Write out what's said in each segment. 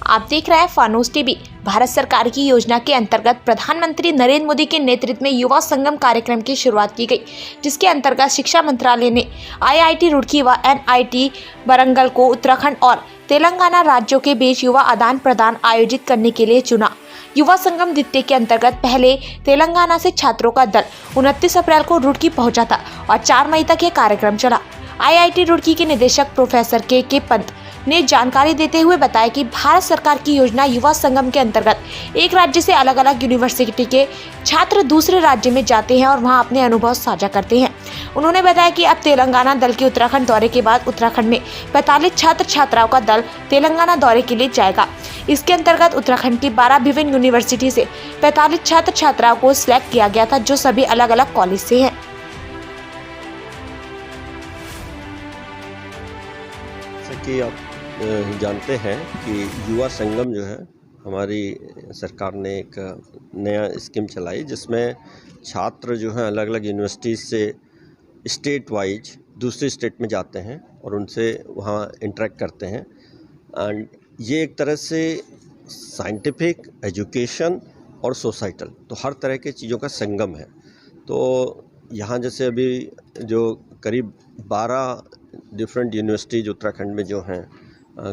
आप देख रहे हैं फानूस टीवी। भारत सरकार की योजना के अंतर्गत प्रधानमंत्री नरेंद्र मोदी के नेतृत्व में युवा संगम कार्यक्रम की शुरुआत की गई, जिसके अंतर्गत शिक्षा मंत्रालय ने IIT रुड़की व NIT वरंगल को उत्तराखंड और तेलंगाना राज्यों के बीच युवा आदान प्रदान आयोजित करने के लिए चुना। युवा संगम द्वितीय के अंतर्गत पहले तेलंगाना से छात्रों का दल 29 अप्रैल को रुड़की पहुंचा था और 4 मई तक यह कार्यक्रम चला। IIT रुड़की के निदेशक प्रोफेसर के पंत ने जानकारी देते हुए बताया कि भारत सरकार की योजना युवा संगम के अंतर्गत एक राज्य से अलग अलग यूनिवर्सिटी के छात्र दूसरे राज्य में जाते हैं और वहां अपने अनुभव साझा करते हैं। उन्होंने बताया कि अब तेलंगाना दल के उत्तराखंड दौरे के बाद उत्तराखंड में 45 छात्र छात्राओं का दल तेलंगाना दौरे के लिए जाएगा। इसके अंतर्गत उत्तराखंड की 12 विभिन्न यूनिवर्सिटी से 45 छात्र छात्राओं को सिलेक्ट किया गया था, जो सभी अलग अलग कॉलेज से हैं। कि आप जानते हैं कि युवा संगम जो है, हमारी सरकार ने एक नया स्कीम चलाई जिसमें छात्र जो हैं अलग अलग यूनिवर्सिटीज़ से स्टेट वाइज दूसरे स्टेट में जाते हैं और उनसे वहाँ इंटरेक्ट करते हैं। एंड ये एक तरह से साइंटिफिक, एजुकेशन और सोसाइटल, तो हर तरह के चीज़ों का संगम है। तो यहाँ जैसे अभी जो करीब 12 डिफरेंट यूनिवर्सिटीज़ उत्तराखंड में जो हैं,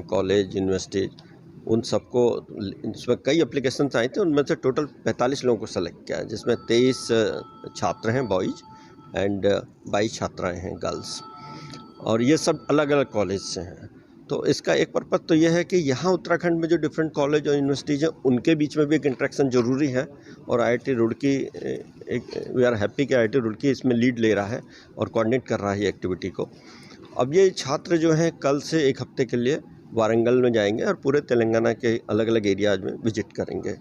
कॉलेज, यूनिवर्सिटी, उन सबको इसमें कई एप्लीकेशंस आए थे। उनमें से टोटल 45 लोगों को सेलेक्ट किया है, जिसमें 23 छात्र हैं बॉयज़ एंड 22 छात्राएं हैं गर्ल्स, और ये सब अलग अलग कॉलेज से हैं। तो इसका एक पर्पज़ तो यह है कि यहाँ उत्तराखंड में जो डिफरेंट कॉलेज और यूनिवर्सिटीज़ हैं उनके बीच में भी एक इंटरेक्शन ज़रूरी है। और IIT Roorkee we are happy कि IIT रुड़की इसमें लीड ले रहा है और कोऑर्डिनेट कर रहा है ये एक्टिविटी को। अब ये छात्र जो हैं कल से एक हफ्ते के लिए वारंगल में जाएंगे और पूरे तेलंगाना के अलग अलग एरियाज में विजिट करेंगे।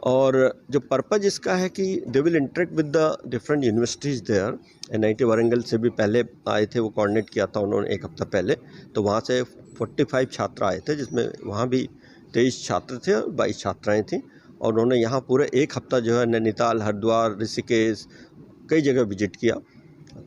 और जो पर्पज़ इसका है कि they will interact with the different universities there. NIT Warangal से भी पहले आए थे, वो कोऑर्डिनेट किया था उन्होंने एक हफ्ता पहले। तो वहाँ से 45 छात्र आए थे, जिसमें वहाँ भी 23 छात्र थे और 22 छात्राएँ थीं। और उन्होंने यहाँ पूरे एक हफ्ता जो है नैनीताल, हरिद्वार, ऋषिकेश, कई जगह विजिट किया।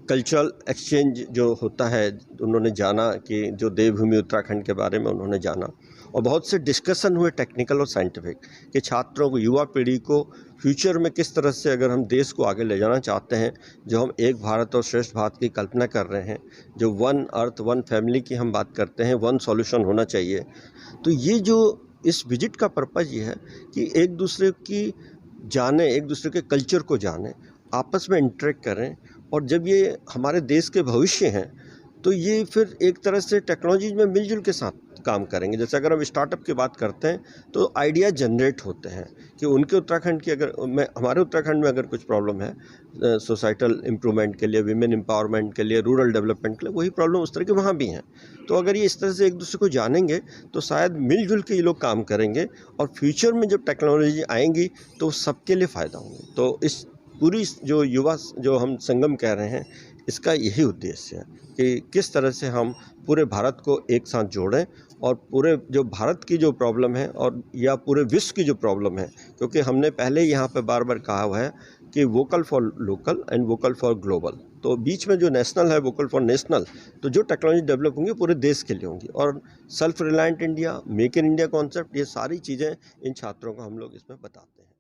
कल्चरल एक्सचेंज जो होता है उन्होंने जाना, कि जो देवभूमि उत्तराखंड के बारे में उन्होंने जाना। और बहुत से डिस्कशन हुए टेक्निकल और साइंटिफिक, कि छात्रों को, युवा पीढ़ी को फ्यूचर में किस तरह से अगर हम देश को आगे ले जाना चाहते हैं, जो हम एक भारत और श्रेष्ठ भारत की कल्पना कर रहे हैं, जो वन अर्थ वन फैमिली की हम बात करते हैं, वन सॉल्यूशन होना चाहिए। तो ये जो इस विजिट का पर्पज़ ये है कि एक दूसरे की जाने, एक दूसरे के कल्चर को जाने, आपस में इंटरेक्ट करें। और जब ये हमारे देश के भविष्य हैं, तो ये फिर एक तरह से टेक्नोलॉजी में मिलजुल के साथ काम करेंगे। जैसे अगर हम स्टार्टअप की बात करते हैं तो आइडिया जनरेट होते हैं कि उनके उत्तराखंड की, अगर हमारे उत्तराखंड में अगर कुछ प्रॉब्लम है सोसाइटल इम्प्रूवमेंट के लिए, विमेन एम्पावरमेंट के लिए, रूरल डेवलपमेंट के लिए, वही प्रॉब्लम उस तरह के वहाँ भी हैं। तो अगर ये इस तरह से एक दूसरे को जानेंगे तो शायद मिलजुल के ये लोग काम करेंगे, और फ्यूचर में जब टेक्नोलॉजी आएंगी तो सबके लिए फ़ायदा होंगे। तो इस पूरी जो युवा जो हम संगम कह रहे हैं, इसका यही उद्देश्य है कि किस तरह से हम पूरे भारत को एक साथ जोड़ें, और पूरे जो भारत की जो प्रॉब्लम है और या पूरे विश्व की जो प्रॉब्लम है, क्योंकि हमने पहले यहाँ पे बार बार कहा हुआ है कि vocal for local and vocal for global. तो बीच में जो नेशनल है, वोकल फॉर नेशनल, तो जो टेक्नोलॉजी डेवलप होंगी पूरे देश के लिए होंगी। और self reliant India, make in India concept, ये सारी चीज़ें इन छात्रों को हम लोग इसमें बताते हैं।